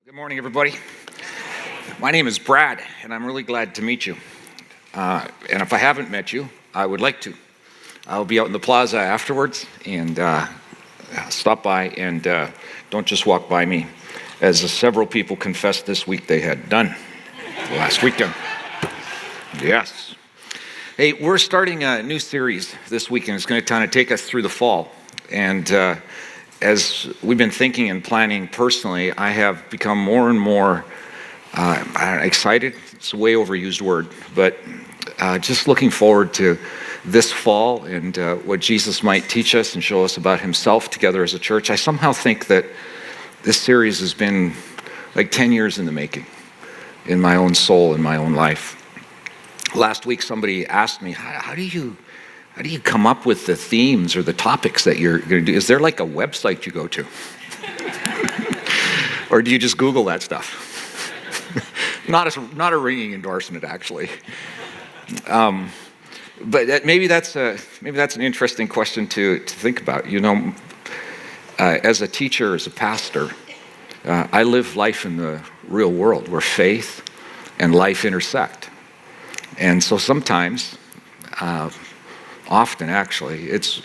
Good morning, everybody. My name is Brad, and I'm really glad to meet you. And if I haven't met you, I would like to. I'll be out in the plaza afterwards, and stop by and don't just walk by me, as several people confessed this week they had done last weekend. Yes. Hey, we're starting a new series this weekend. It's going to kind of take us through the fall, and as we've been thinking and planning personally, I have become more and more excited. It's a way overused word, but just looking forward to this fall and what Jesus might teach us and show us about himself together as a church. I somehow think that this series has been like 10 years in the making in my own soul, in my own life. Last week, somebody asked me, how do you come up with the themes or the topics that you're going to do? Is there like a website you go to? Or do you just Google that stuff? Not a ringing endorsement, actually. But maybe that's an interesting question to think about. You know, as a teacher, as a pastor, I live life in the real world where faith and life intersect. And so sometimes, often actually, it's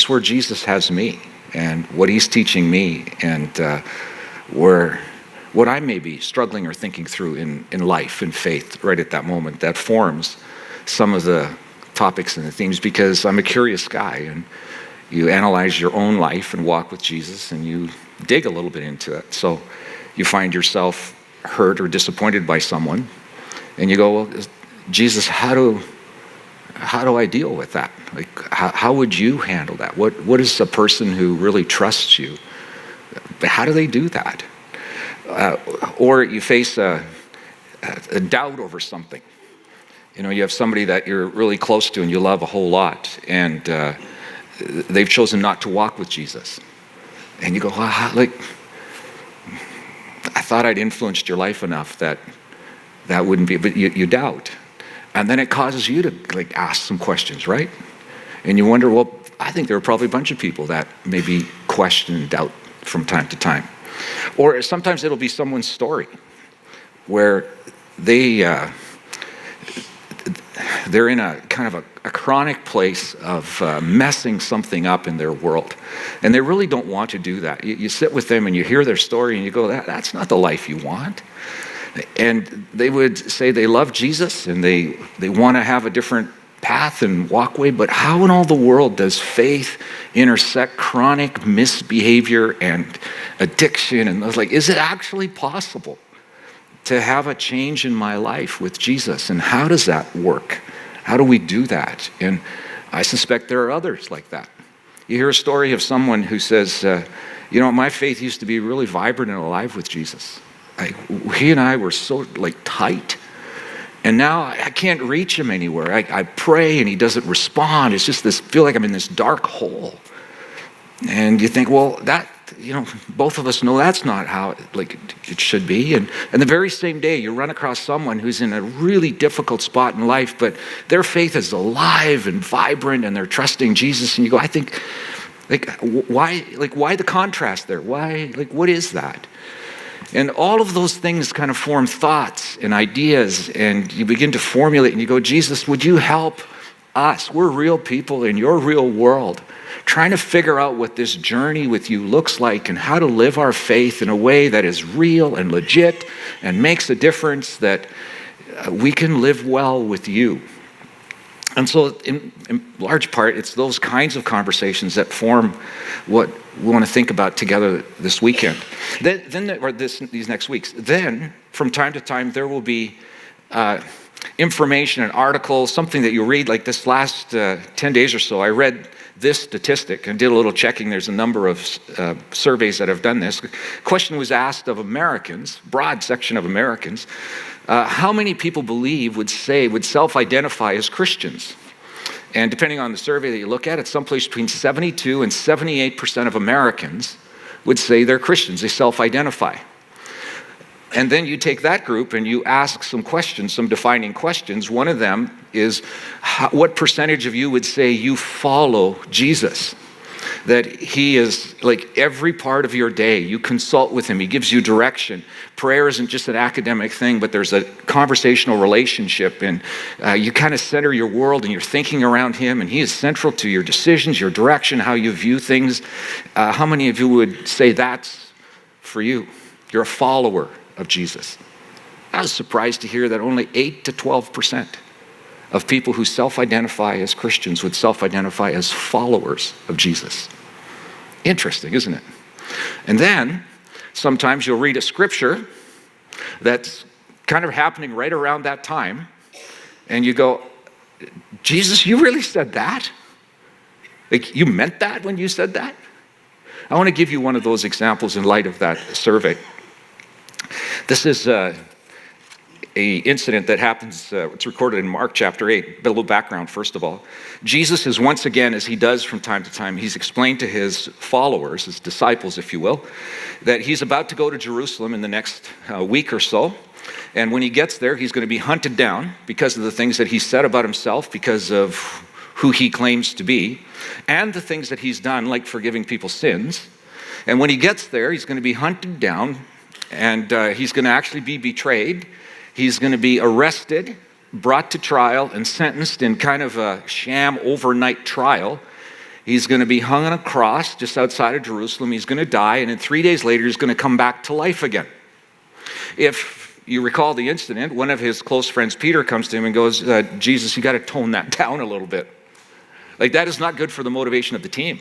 where Jesus has me and what he's teaching me and where what I may be struggling or thinking through in life and faith right at that moment that forms some of the topics and the themes, because I'm a curious guy, and you analyze your own life and walk with Jesus and you dig a little bit into it. So you find yourself hurt or disappointed by someone and you go, well, Jesus, how do I deal with that? Like, how would you handle that? What is a person who really trusts you? How do they do that? Or you face a doubt over something. You know, you have somebody that you're really close to and you love a whole lot, and they've chosen not to walk with Jesus. And you go, well, I thought I'd influenced your life enough that wouldn't be, but you doubt. And then it causes you to ask some questions, right? And you wonder, well, I think there are probably a bunch of people that maybe question and doubt from time to time. Or sometimes it'll be someone's story where they're in a kind of a chronic place of messing something up in their world. And they really don't want to do that. You sit with them and you hear their story and you go, that's not the life you want. And they would say they love Jesus and they want to have a different path and walkway, but how in all the world does faith intersect chronic misbehavior and addiction? And I was like, is it actually possible to have a change in my life with Jesus? And how does that work? How do we do that? And I suspect there are others like that. You hear a story of someone who says, my faith used to be really vibrant and alive with Jesus. He and I were so tight, and now I can't reach him anywhere. I pray and he doesn't respond. It's just feel like I'm in this dark hole. And you think, well, that, both of us know that's not how it should be. And the very same day you run across someone who's in a really difficult spot in life, but their faith is alive and vibrant and they're trusting Jesus. And you go, I think, why the contrast there? Why, what is that? And all of those things kind of form thoughts and ideas, and you begin to formulate and you go, Jesus, would you help us? We're real people in your real world, trying to figure out what this journey with you looks like and how to live our faith in a way that is real and legit and makes a difference, that we can live well with you. And so in large part, it's those kinds of conversations that form what we want to think about together this weekend. These next weeks. Then, from time to time, there will be information, an article, something that you read. Like this last 10 days or so, I read this statistic and did a little checking. There's a number of surveys that have done this. The question was asked of Americans, broad section of Americans, how many people would self-identify as Christians? And depending on the survey that you look at, it's someplace between 72 and 78% of Americans would say they're Christians. They self-identify. And then you take that group and you ask some questions, some defining questions. One of them is, what percentage of you would say you follow Jesus? that he is like every part of your day. You consult with him. He gives you direction. Prayer isn't just an academic thing, but there's a conversational relationship, and you kind of center your world and you're thinking around him, and he is central to your decisions, your direction, how you view things. How many of you would say that's for you? You're a follower of Jesus. I was surprised to hear that only 8 to 12% of people who self-identify as Christians would self-identify as followers of Jesus. Interesting, isn't it? And then sometimes you'll read a scripture that's kind of happening right around that time, and you go, Jesus, you really said that? Like, you meant that when you said that? I want to give you one of those examples in light of that survey. This is a incident that happens, it's recorded in Mark chapter 8. A little background, first of all. Jesus is once again, as he does from time to time, he's explained to his followers, his disciples, if you will, that he's about to go to Jerusalem in the next week or so. And when he gets there, he's going to be hunted down because of the things that he said about himself, because of who he claims to be, and the things that he's done, like forgiving people's sins. And when he gets there, he's going to be hunted down, and he's going to actually be betrayed. He's going to be arrested, brought to trial, and sentenced in kind of a sham overnight trial. He's going to be hung on a cross just outside of Jerusalem. He's going to die, and then 3 days later, he's going to come back to life again. If you recall the incident, one of his close friends, Peter, comes to him and goes, Jesus, you got to tone that down a little bit. Like, that is not good for the motivation of the team,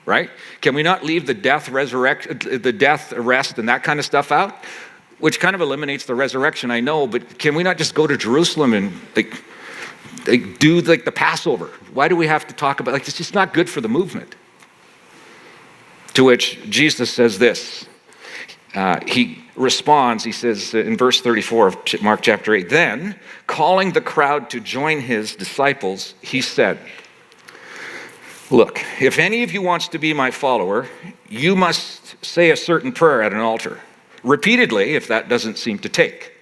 right? Can we not leave the death, arrest, and that kind of stuff out? Which kind of eliminates the resurrection, I know, but can we not just go to Jerusalem and do the Passover? Why do we have to talk about, it's just not good for the movement. To which Jesus says this. He responds, he says in verse 34 of Mark chapter 8, then, calling the crowd to join his disciples, he said, look, if any of you wants to be my follower, you must say a certain prayer at an altar. Repeatedly, if that doesn't seem to take.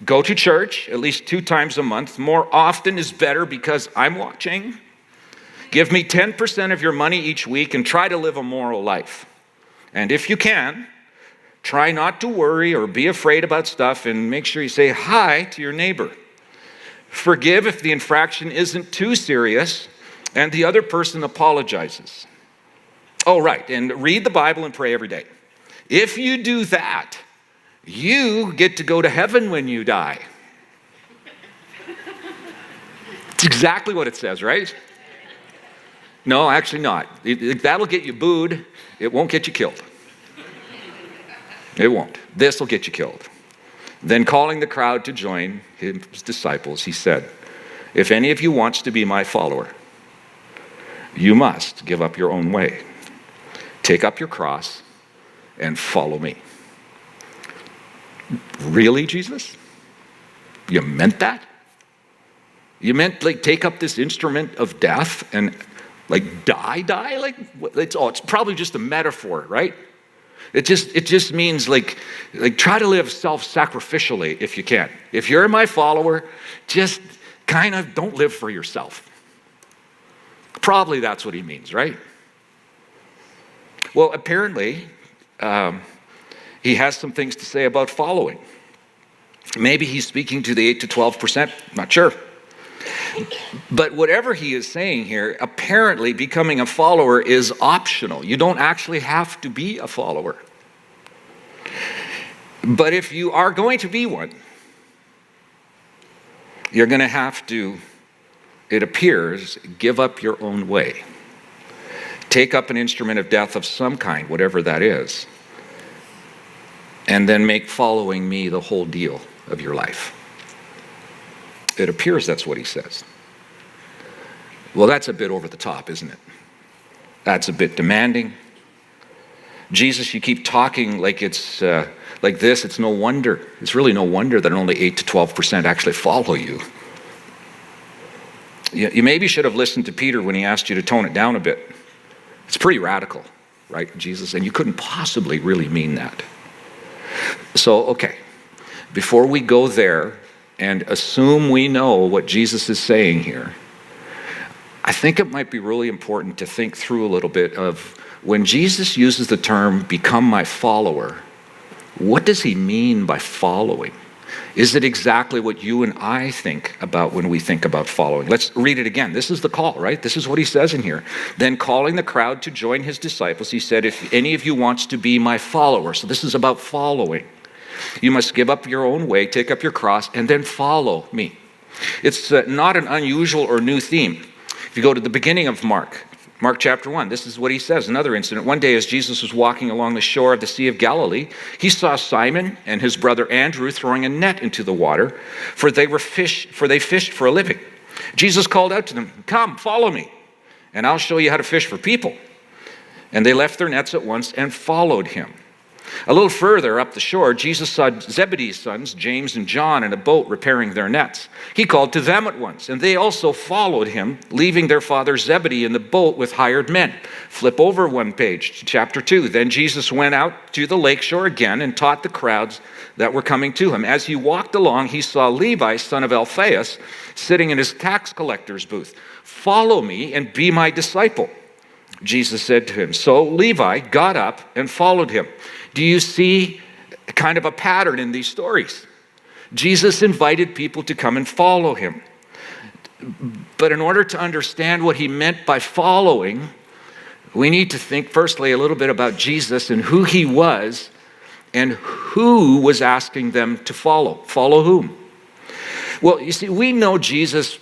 Go to church at least 2 times a month. More often is better because I'm watching. Give me 10% of your money each week and try to live a moral life. And if you can, try not to worry or be afraid about stuff, and make sure you say hi to your neighbor. Forgive if the infraction isn't too serious and the other person apologizes. Oh, right, and read the Bible and pray every day. If you do that, you get to go to heaven when you die. It's exactly what it says, right? No, actually not. That'll get you booed. It won't get you killed. It won't. This will get you killed. Then calling the crowd to join his disciples, he said, if any of you wants to be my follower, you must give up your own way. Take up your cross and follow me. Really, Jesus? You meant that? You meant take up this instrument of death and die? It's probably just a metaphor, right? It just means try to live self-sacrificially if you can. If you're my follower, just kind of don't live for yourself. Probably that's what he means, right? Well, apparently, he has some things to say about following. Maybe he's speaking to the 8 to 12%, not sure. But whatever he is saying here, apparently becoming a follower is optional. You don't actually have to be a follower. But if you are going to be one, you're going to have to, it appears, give up your own way. Take up an instrument of death of some kind, whatever that is, and then make following me the whole deal of your life. It appears that's what he says. Well, that's a bit over the top, isn't it? That's a bit demanding. Jesus, you keep talking like it's like this. It's no wonder. It's really no wonder that only 8 to 12% actually follow you. You maybe should have listened to Peter when he asked you to tone it down a bit. It's pretty radical, right, Jesus? And you couldn't possibly really mean that. So, okay, before we go there and assume we know what Jesus is saying here, I think it might be really important to think through a little bit of when Jesus uses the term become my follower, what does he mean by following? Is it exactly what you and I think about when we think about following? Let's read it again. This is the call, right? This is what he says in here. Then calling the crowd to join his disciples, he said, if any of you wants to be my follower, so this is about following, you must give up your own way, take up your cross, and then follow me. It's not an unusual or new theme. If you go to the beginning of Mark chapter 1, this is what he says. Another incident. One day as Jesus was walking along the shore of the Sea of Galilee, he saw Simon and his brother Andrew throwing a net into the water, for they fished for a living. Jesus called out to them, "Come, follow me, and I'll show you how to fish for people." And they left their nets at once and followed him. A little further up the shore, Jesus saw Zebedee's sons, James and John, in a boat repairing their nets. He called to them at once, and they also followed him, leaving their father Zebedee in the boat with hired men. Flip over one page to chapter 2. Then Jesus went out to the lakeshore again and taught the crowds that were coming to him. As he walked along, he saw Levi, son of Alphaeus, sitting in his tax collector's booth. "Follow me and be my disciple," Jesus said to him. So Levi got up and followed him. Do you see kind of a pattern in these stories? Jesus invited people to come and follow him. But in order to understand what he meant by following, we need to think firstly a little bit about Jesus and who he was and who was asking them to follow. Follow whom? Well, you see, we know Jesus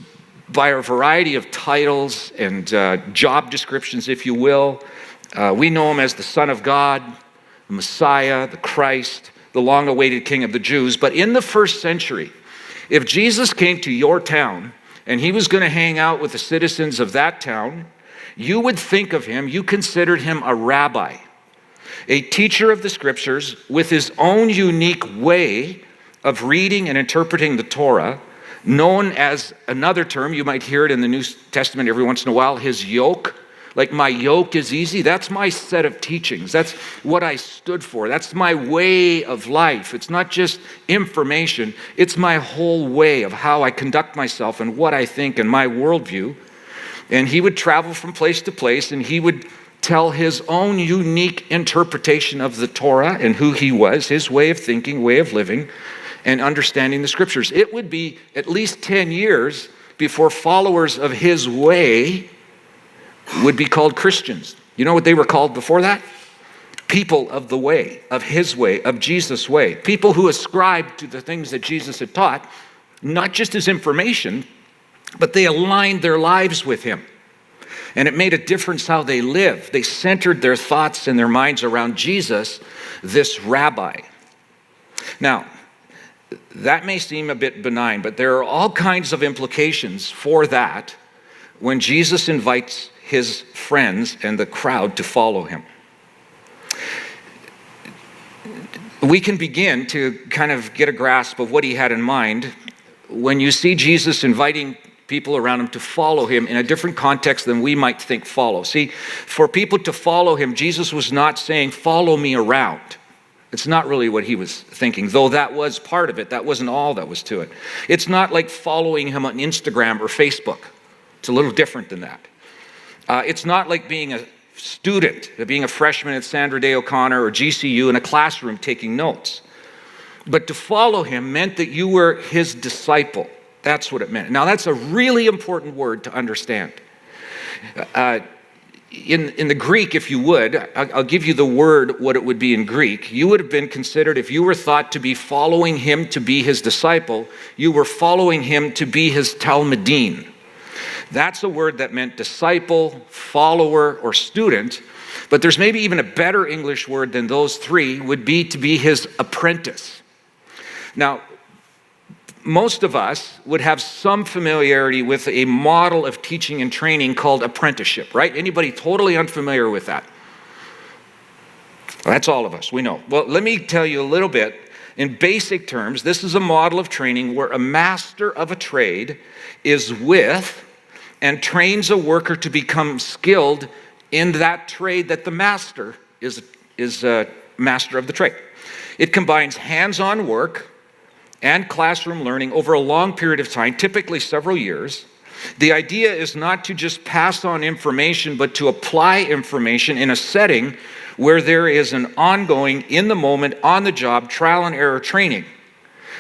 by a variety of titles and job descriptions, if you will. We know him as the Son of God, the Messiah, the Christ, the long-awaited King of the Jews. But in the first century, if Jesus came to your town and he was going to hang out with the citizens of that town, you would think of him, you considered him a rabbi, a teacher of the scriptures with his own unique way of reading and interpreting the Torah, known as another term, you might hear it in the New Testament every once in a while, his yoke. Like, my yoke is easy. That's my set of teachings. That's what I stood for. That's my way of life. It's not just information. It's my whole way of how I conduct myself and what I think and my worldview. And he would travel from place to place and he would tell his own unique interpretation of the Torah and who he was, his way of thinking, way of living, and understanding the scriptures. It would be at least 10 years before followers of his way would be called Christians. You know what they were called before that? People of the way, of his way, of Jesus' way. People who ascribed to the things that Jesus had taught, not just as information, but they aligned their lives with him. And it made a difference how they lived. They centered their thoughts and their minds around Jesus, this rabbi. Now, that may seem a bit benign, but there are all kinds of implications for that when Jesus invites his friends and the crowd to follow him. We can begin to kind of get a grasp of what he had in mind when you see Jesus inviting people around him to follow him in a different context than we might think follow. See, for people to follow him, Jesus was not saying, "Follow me around." It's not really what he was thinking, though that was part of it. That wasn't all that was to it. It's not like following him on Instagram or Facebook. It's a little different than that. It's not like being a student, being a freshman at Sandra Day O'Connor or GCU in a classroom taking notes. But to follow him meant that you were his disciple. That's what it meant. Now, that's a really important word to understand. In the Greek, if you would, I'll give you the word, what it would be in Greek. You would have been considered, if you were thought to be following him to be his disciple, you were following him to be his talmidim. That's a word that meant disciple, follower, or student. But there's maybe even a better English word than those three, would be to be his apprentice. Now, most of us would have some familiarity with a model of teaching and training called apprenticeship, right? Anybody totally unfamiliar with that? Well, that's all of us, we know. Well, let me tell you a little bit. In basic terms, this is a model of training where a master of a trade is with and trains a worker to become skilled in that trade that the master is a master of the trade. It combines hands-on work and classroom learning over a long period of time, typically several years. The idea is not to just pass on information, but to apply information in a setting where there is an ongoing, in the moment, on the job, trial and error training,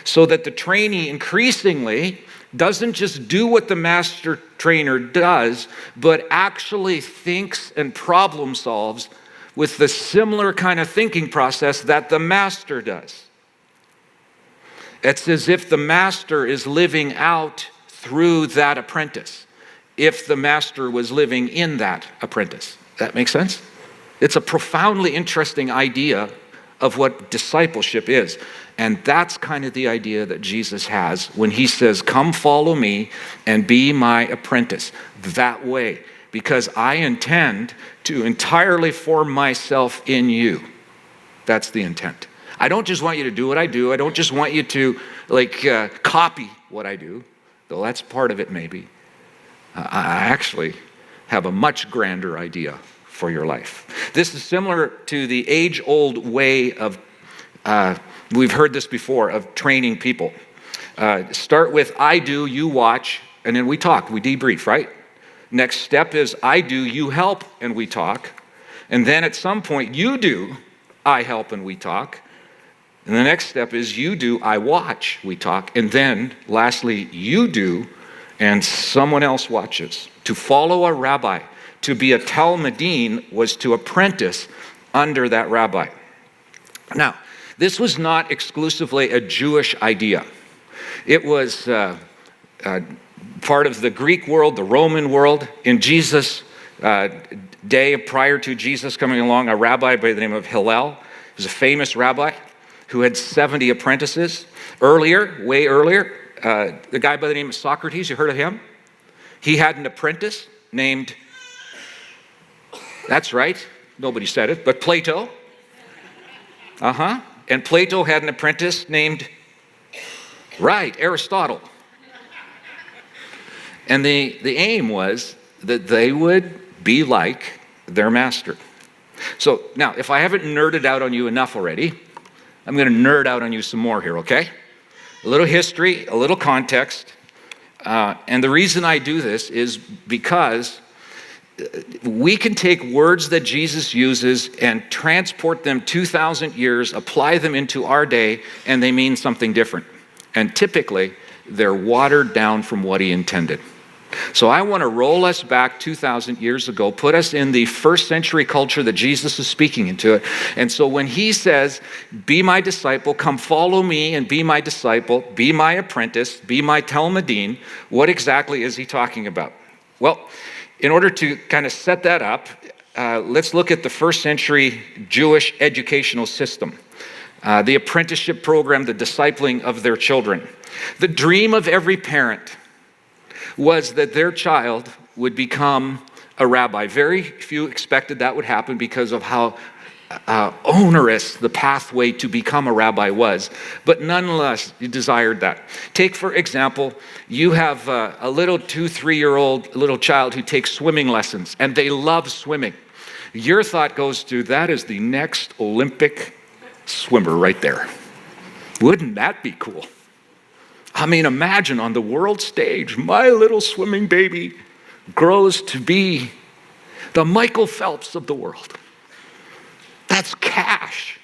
so that the trainee increasingly doesn't just do what the master trainer does, but actually thinks and problem solves with the similar kind of thinking process that the master does. It's as if the master is living out through that apprentice, if the master was living in that apprentice. That makes sense? It's a profoundly interesting idea of what discipleship is. And that's kind of the idea that Jesus has when he says, come follow me and be my apprentice that way, because I intend to entirely form myself in you. That's the intent. I don't just want you to do what I do. I don't just want you to copy what I do, though that's part of it maybe. I actually have a much grander idea for your life. This is similar to the age-old way of, we've heard this before, of training people. Start with I do, you watch, and then we talk, we debrief, right? Next step is I do, you help, and we talk. And then at some point, you do, I help, and we talk. And the next step is you do, I watch, we talk. And then lastly, you do, and someone else watches. To follow a rabbi, to be a talmidim, was to apprentice under that rabbi. Now, this was not exclusively a Jewish idea. It was part of the Greek world, the Roman world. In Jesus' day, prior to Jesus coming along, a rabbi by the name of Hillel, he was a famous rabbi who had 70 apprentices. Way earlier, the guy by the name of Socrates, you heard of him? He had an apprentice named, that's right, nobody said it, but Plato. And Plato had an apprentice named, right, Aristotle. And the aim was that they would be like their master. So now, if I haven't nerded out on you enough already, I'm going to nerd out on you some more here, okay? A little history, a little context. And the reason I do this is because we can take words that Jesus uses and transport them 2,000 years, apply them into our day, and they mean something different. And typically, they're watered down from what he intended. So I want to roll us back 2,000 years ago, put us in the first century culture that Jesus is speaking into it. And so when he says, be my disciple, come follow me and be my disciple, be my apprentice, be my talmidim, what exactly is he talking about? Well, in order to kind of set that up, let's look at the first century Jewish educational system. The apprenticeship program, the discipling of their children. The dream of every parent was that their child would become a rabbi. Very few expected that would happen because of how onerous the pathway to become a rabbi was. But nonetheless, you desired that. Take, for example, you have a little 2-3-year-old little child who takes swimming lessons, and they love swimming. Your thought goes to, that is the next Olympic swimmer right there. Wouldn't that be cool? I mean, imagine on the world stage, my little swimming baby grows to be the Michael Phelps of the world. That's cash.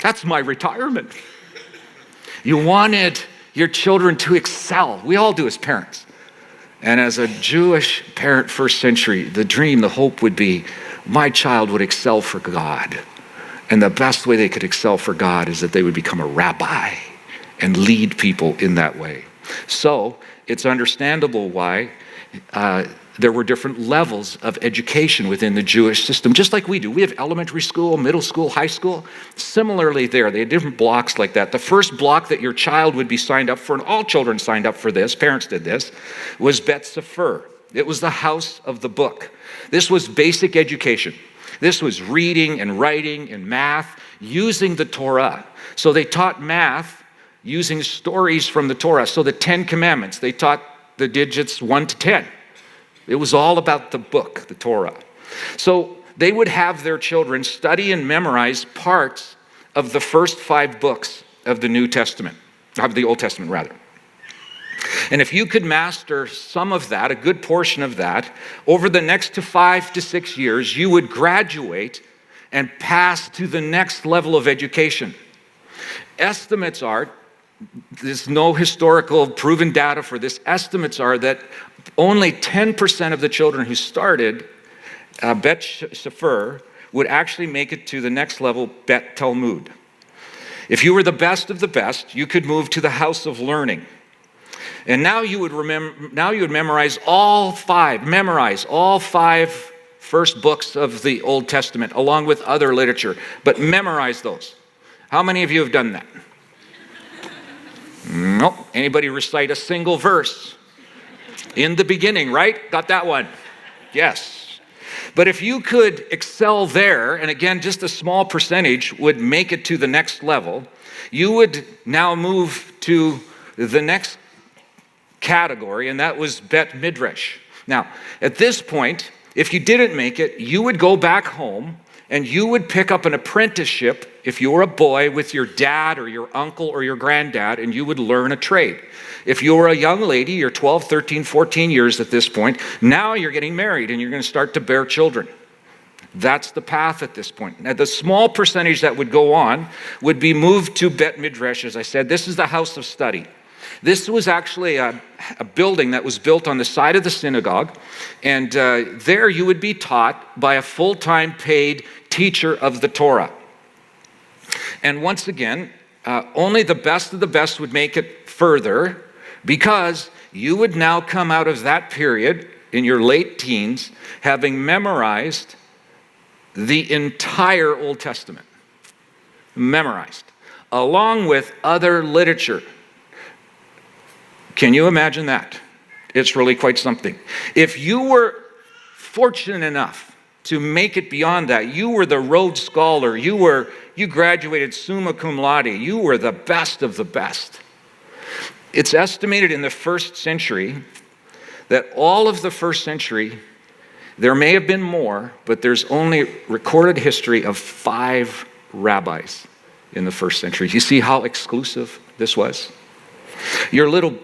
That's my retirement. You wanted your children to excel. We all do as parents. And as a Jewish parent, first century, the dream, the hope would be, my child would excel for God. And the best way they could excel for God is that they would become a rabbi and lead people in that way. So it's understandable why there were different levels of education within the Jewish system, just like we do. We have elementary school, middle school, high school. Similarly there, they had different blocks like that. The first block that your child would be signed up for, and all children signed up for this, parents did this, was Bet Sefer. It was the house of the book. This was basic education. This was reading and writing and math using the Torah. So they taught math using stories from the Torah. So the 10 Commandments, they taught the digits 1 to 10. It was all about the book, the Torah. So they would have their children study and memorize parts of the first 5 books of the New Testament, of the Old Testament rather. And if you could master some of that, a good portion of that, over the next 5 to 6 years, you would graduate and pass to the next level of education. Estimates are, there's no historical proven data for this, estimates are that only 10% of the children who started Bet Sefer would actually make it to the next level, Bet Talmud. If you were the best of the best, you could move to the house of learning. And now you would memorize all five first books of the Old Testament, along with other literature. But memorize those. How many of you have done that? Nope. Anybody recite a single verse? In the beginning, right? Got that one? Yes. But if you could excel there, and again, just a small percentage would make it to the next level, you would now move to the next category, and that was Bet Midrash. Now, at this point, if you didn't make it, you would go back home and you would pick up an apprenticeship if you were a boy with your dad or your uncle or your granddad, and you would learn a trade. If you were a young lady, you're 12, 13, 14 years at this point, now you're getting married and you're going to start to bear children. That's the path at this point. Now, the small percentage that would go on would be moved to Bet Midrash, as I said. This is the house of study. This was actually a building that was built on the side of the synagogue, and there you would be taught by a full-time paid teacher of the Torah. And once again, only the best of the best would make it further, because you would now come out of that period in your late teens having memorized the entire Old Testament. Memorized, along with other literature. Can you imagine that? It's really quite something. If you were fortunate enough to make it beyond that, you were the Rhodes Scholar, you graduated summa cum laude, you were the best of the best. It's estimated in the first century that all of the first century, there may have been more, but there's only recorded history of 5 rabbis in the first century. You see how exclusive this was? Your little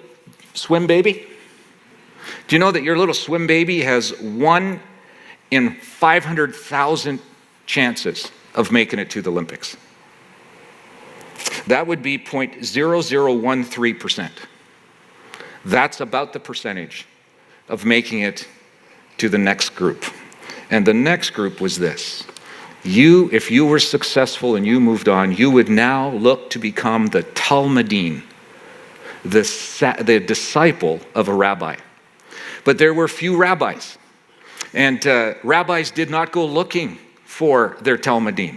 swim baby? Do you know that your little swim baby has 1 in 500,000 chances of making it to the Olympics? That would be 0.0013%. That's about the percentage of making it to the next group. And the next group was this. If you were successful and you moved on, you would now look to become the Talmudim, the disciple of a rabbi. But there were few rabbis, and rabbis did not go looking for their Talmudim.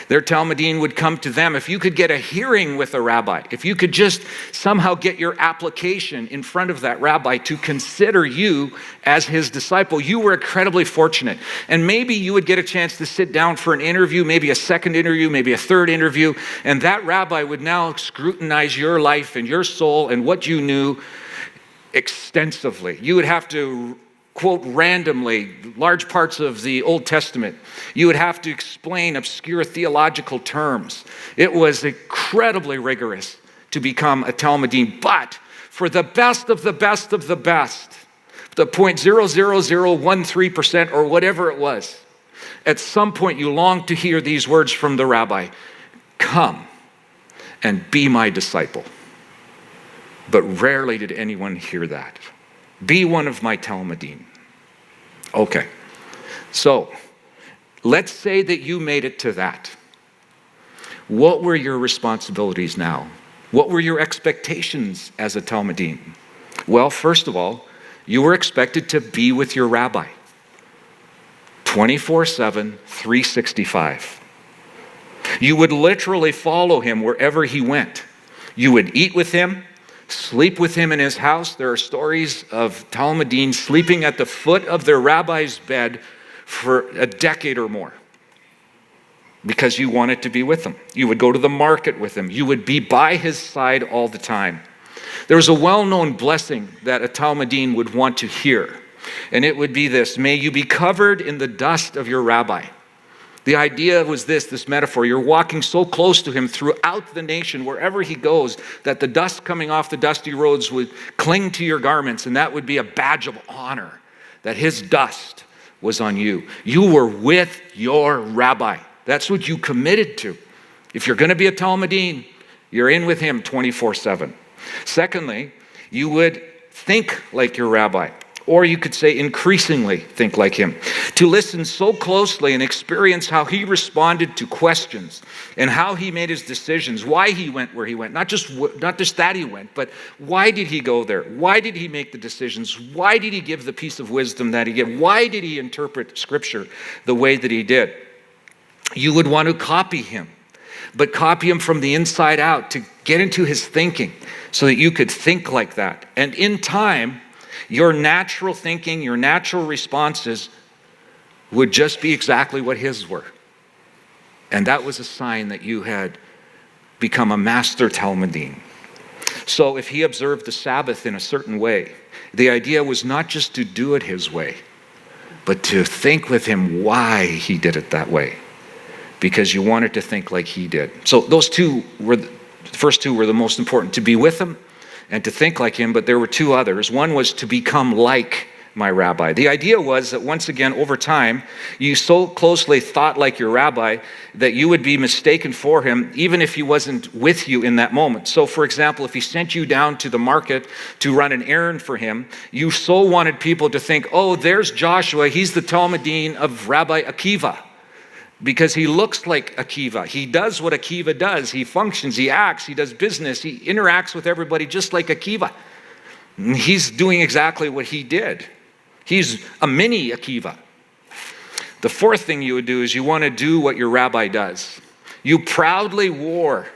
Their Talmudim would come to them. If you could get a hearing with a rabbi, if you could just somehow get your application in front of that rabbi to consider you as his disciple, you were incredibly fortunate. And maybe you would get a chance to sit down for an interview, maybe a second interview, maybe a third interview, and that rabbi would now scrutinize your life and your soul and what you knew extensively. You would have to quote randomly large parts of the Old Testament. You would have to explain obscure theological terms. It was incredibly rigorous to become a Talmudim. But for the best of the best of the best, the 0.00013% or whatever it was, at some point you longed to hear these words from the rabbi: "Come and be my disciple." But rarely did anyone hear that. Be one of my Talmudim. Okay, so let's say that you made it to that. What were your responsibilities now? What were your expectations as a Talmudim? Well, first of all, you were expected to be with your rabbi 24/7, 365. You would literally follow him wherever he went. You would eat with him, sleep with him in his house. There are stories of Talmudim sleeping at the foot of their rabbi's bed for a decade or more because you wanted to be with him. You would go to the market with him. You would be by his side all the time. There was a well-known blessing that a Talmudim would want to hear, and it would be this: "May you be covered in the dust of your rabbi. The idea was this metaphor. You're walking so close to him throughout the nation, wherever he goes, that the dust coming off the dusty roads would cling to your garments, and that would be a badge of honor, that his dust was on you. You were with your rabbi. That's what you committed to. If you're going to be a Talmudim, you're in with him 24/7. Secondly, you would think like your rabbi. Or you could say increasingly think like him. To listen so closely and experience how he responded to questions and how he made his decisions, why he went where he went. Not just that he went, but why did he go there? Why did he make the decisions? Why did he give the piece of wisdom that he gave? Why did he interpret Scripture the way that he did? You would want to copy him, but copy him from the inside out to get into his thinking so that you could think like that. And in time, your natural thinking, your natural responses would just be exactly what his were. And that was a sign that you had become a master Talmudim. So if he observed the Sabbath in a certain way, the idea was not just to do it his way, but to think with him why he did it that way. Because you wanted to think like he did. So those two were, the first two were the most important, to be with him and to think like him, but there were two others. One was to become like my rabbi. The idea was that once again, over time, you so closely thought like your rabbi that you would be mistaken for him, even if he wasn't with you in that moment. So for example, if he sent you down to the market to run an errand for him, you so wanted people to think, oh, there's Joshua, he's the Talmudim of Rabbi Akiva. Because he looks like Akiva. He does what Akiva does. He functions, he acts, he does business, he interacts with everybody just like Akiva. And he's doing exactly what he did. He's a mini Akiva. The fourth thing you would do is you want to do what your rabbi does. You prominently wore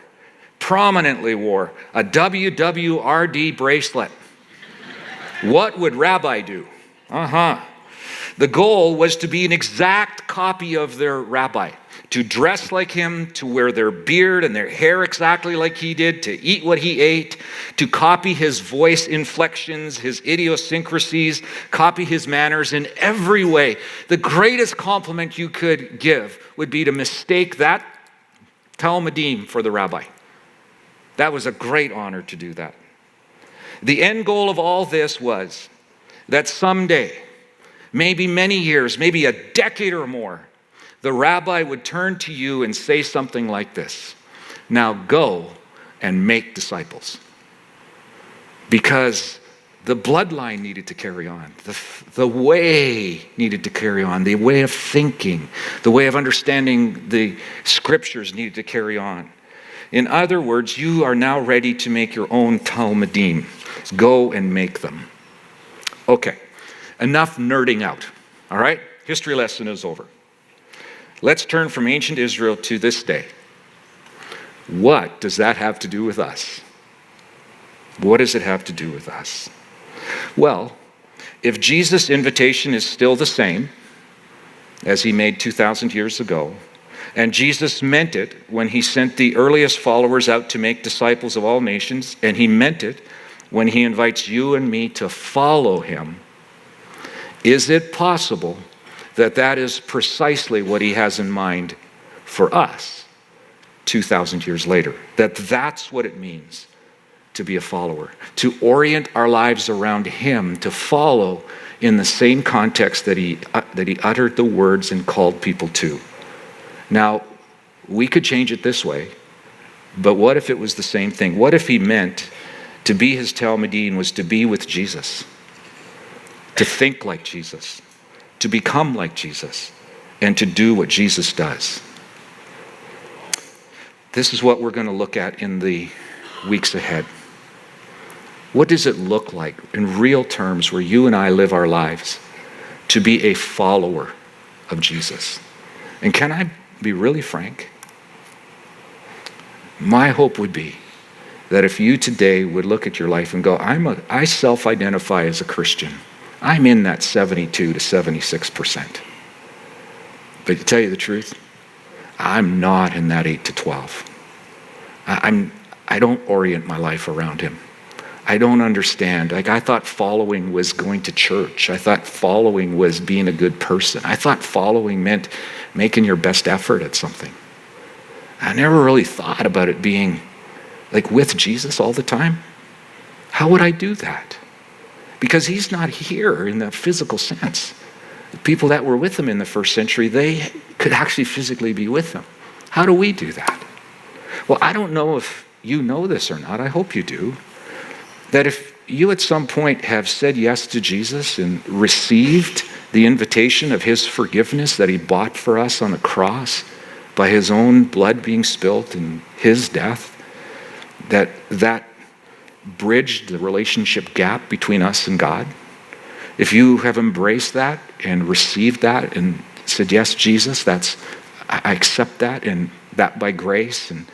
a WWRD bracelet. What would rabbi do? The goal was to be an exact copy of their rabbi, to dress like him, to wear their beard and their hair exactly like he did, to eat what he ate, to copy his voice inflections, his idiosyncrasies, copy his manners in every way. The greatest compliment you could give would be to mistake that Talmudim for the rabbi. That was a great honor to do that. The end goal of all this was that someday, maybe many years, maybe a decade or more, the rabbi would turn to you and say something like this: now go and make disciples. Because the bloodline needed to carry on. The way needed to carry on. The way of thinking, the way of understanding the Scriptures needed to carry on. In other words, you are now ready to make your own Talmudim. Go and make them. Okay. Enough nerding out, all right? History lesson is over. Let's turn from ancient Israel to this day. What does that have to do with us? What does it have to do with us? Well, if Jesus' invitation is still the same as he made 2,000 years ago, and Jesus meant it when he sent the earliest followers out to make disciples of all nations, and he meant it when he invites you and me to follow him, is it possible that that is precisely what he has in mind for us 2,000 years later? That that's what it means to be a follower, to orient our lives around him, to follow in the same context that he uttered the words and called people to. Now, we could change it this way, but what if it was the same thing? What if he meant to be his Talmudim was to be with Jesus? To think like Jesus, to become like Jesus, and to do what Jesus does. This is what we're going to look at in the weeks ahead. What does it look like in real terms where you and I live our lives to be a follower of Jesus? And can I be really frank? My hope would be that if you today would look at your life and go, I self-identify as a Christian. I'm in that 72 to 76%. But to tell you the truth, I'm not in that 8 to 12. I don't orient my life around him. I don't understand. Like, I thought following was going to church. I thought following was being a good person. I thought following meant making your best effort at something. I never really thought about it being like with Jesus all the time. How would I do that? Because he's not here in the physical sense. The people that were with him in the first century, they could actually physically be with him. How do we do that? Well, I don't know if you know this or not. I hope you do. That if you at some point have said yes to Jesus and received the invitation of his forgiveness that he bought for us on the cross by his own blood being spilt in his death, that bridged the relationship gap between us and God. If you have embraced that and received that and said, yes, Jesus, I accept that, and that by grace, and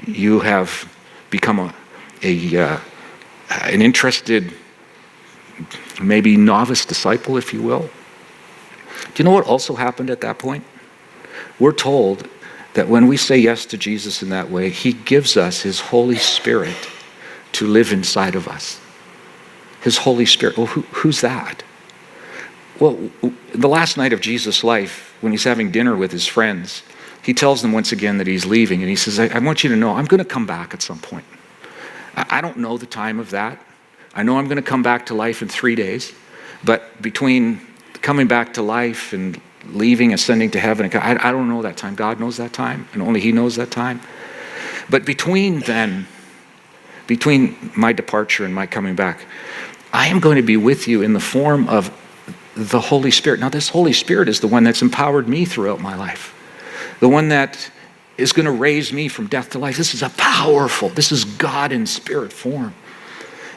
you have become an interested, maybe novice disciple, if you will. Do you know what also happened at that point? We're told that when we say yes to Jesus in that way, he gives us his Holy Spirit to live inside of us. His Holy Spirit. Well, who's that? Well, the last night of Jesus' life, when he's having dinner with his friends, he tells them once again that he's leaving, and he says, I want you to know I'm going to come back at some point. I don't know the time of that. I know I'm going to come back to life in 3 days, but between coming back to life and leaving, ascending to heaven, I don't know that time. God knows that time, and only he knows that time. But between my departure and my coming back, I am going to be with you in the form of the Holy Spirit. Now, this Holy Spirit is the one that's empowered me throughout my life, the one that is going to raise me from death to life. This is God in spirit form.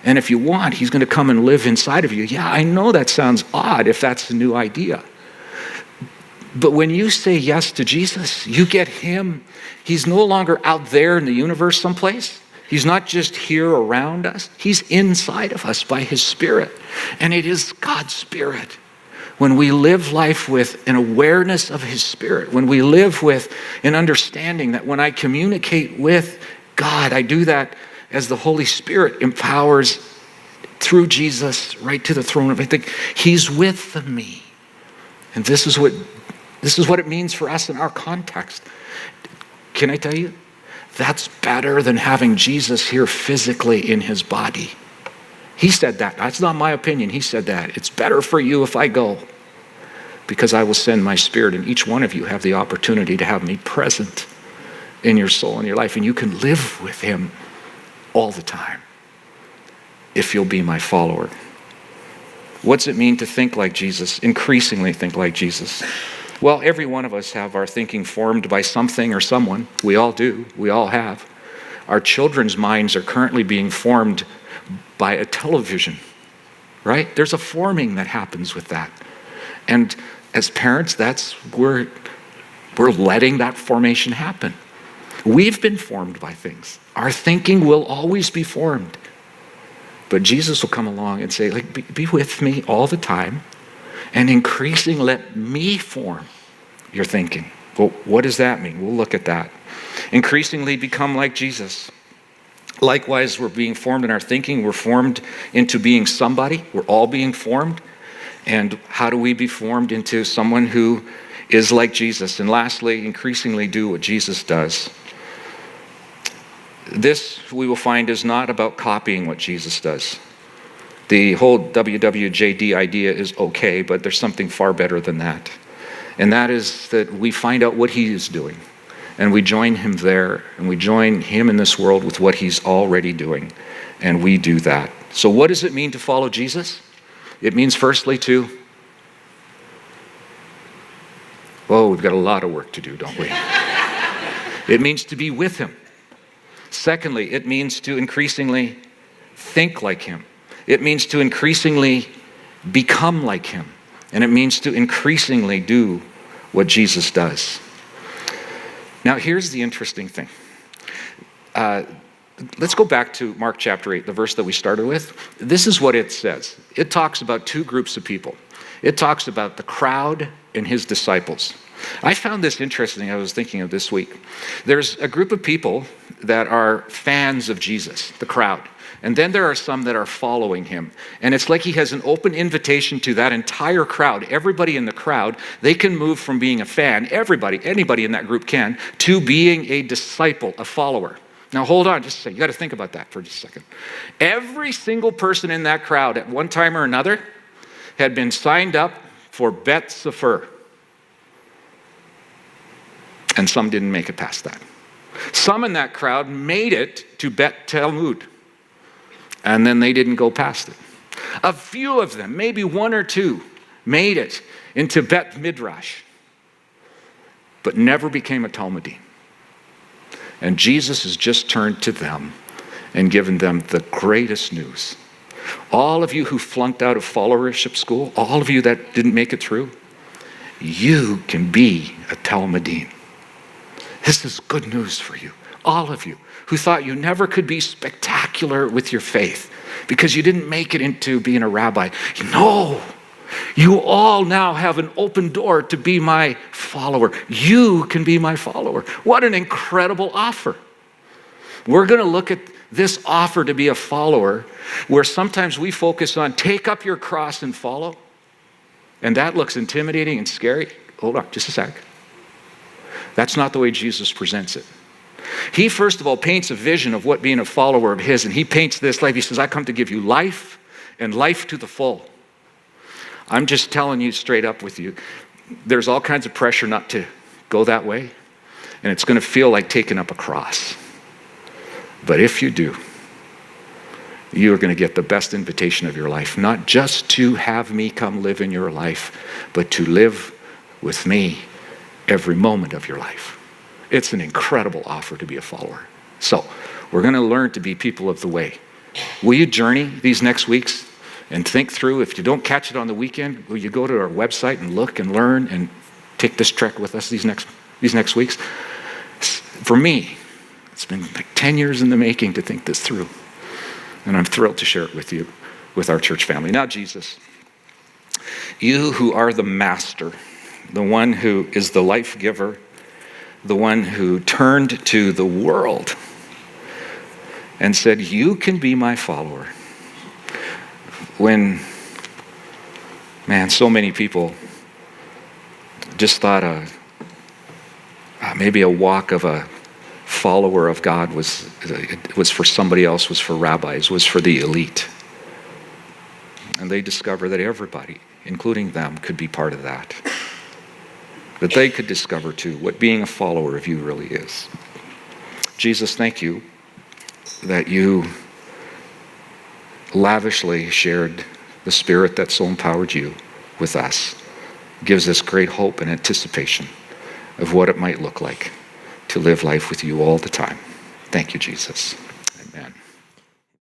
And if you want, he's going to come and live inside of you. Yeah, I know that sounds odd if that's a new idea. But when you say yes to Jesus, you get him. He's no longer out there in the universe someplace. He's not just here around us. He's inside of us by his Spirit. And it is God's Spirit. When we live life with an awareness of his Spirit, when we live with an understanding that when I communicate with God, I do that as the Holy Spirit empowers through Jesus right to the throne of, I think he's with me. And this is what it means for us in our context. Can I tell you? That's better than having Jesus here physically in his body. He said that. That's not my opinion. He said that. It's better for you if I go, because I will send my Spirit, and each one of you have the opportunity to have me present in your soul and your life, and you can live with him all the time if you'll be my follower. What's it mean to think like Jesus? Increasingly think like Jesus. Well, every one of us have our thinking formed by something or someone. We all do. We all have. Our children's minds are currently being formed by a television, right? There's a forming that happens with that. And as parents, we're letting that formation happen. We've been formed by things. Our thinking will always be formed. But Jesus will come along and say, be with me all the time, and increasingly let me form your thinking. Well, what does that mean? We'll look at that. Increasingly become like Jesus. Likewise, we're being formed in our thinking. We're formed into being somebody. We're all being formed. And how do we be formed into someone who is like Jesus? And lastly, increasingly do what Jesus does. This, we will find, is not about copying what Jesus does. The whole WWJD idea is okay, but there's something far better than that. And that is that we find out what he is doing, and we join him there, and we join him in this world with what he's already doing, and we do that. So what does it mean to follow Jesus? It means firstly we've got a lot of work to do, don't we? It means to be with him. Secondly, it means to increasingly think like him. It means to increasingly become like him. And it means to increasingly do what Jesus does. Now, here's the interesting thing. Let's go back to Mark chapter 8, the verse that we started with. This is what it says. It talks about two groups of people. It talks about the crowd and his disciples. I found this interesting. I was thinking of this week. There's a group of people that are fans of Jesus, the crowd. And then there are some that are following him. And it's like he has an open invitation to that entire crowd. Everybody in the crowd, they can move from being a fan, anybody in that group can, to being a disciple, a follower. Now hold on just a second. You got to think about that for just a second. Every single person in that crowd at one time or another had been signed up for Bet Sefer. And some didn't make it past that. Some in that crowd made it to Bet Talmud. And then they didn't go past it. A few of them, maybe one or two, made it into Bet Midrash, but never became a Talmudim. And Jesus has just turned to them and given them the greatest news. All of you who flunked out of followership school, all of you that didn't make it through, you can be a Talmudim. This is good news for you. All of you who thought you never could be spectacular with your faith because you didn't make it into being a rabbi. No, you all now have an open door to be my follower. You can be my follower. What an incredible offer. We're going to look at this offer to be a follower where sometimes we focus on take up your cross and follow. And that looks intimidating and scary. Hold on, just a sec. That's not the way Jesus presents it. He, first of all, paints a vision of what being a follower of his, and he paints this life. He says, I come to give you life and life to the full. I'm just telling you straight up with you, there's all kinds of pressure not to go that way, and it's going to feel like taking up a cross. But if you do, you are going to get the best invitation of your life, not just to have me come live in your life, but to live with me every moment of your life. It's an incredible offer to be a follower. So we're going to learn to be people of the way. Will you journey these next weeks and think through? If you don't catch it on the weekend, will you go to our website and look and learn and take this trek with us these next weeks? For me, it's been like 10 years in the making to think this through. And I'm thrilled to share it with you, with our church family. Now, Jesus, you who are the master, the one who is the life giver, the one who turned to the world and said, you can be my follower. When, so many people just thought maybe a walk of a follower of God was for somebody else, was for rabbis, was for the elite. And they discover that everybody, including them, could be part of that. That they could discover too what being a follower of you really is. Jesus, thank you that you lavishly shared the Spirit that so empowered you with us. Gives us great hope and anticipation of what it might look like to live life with you all the time. Thank you, Jesus.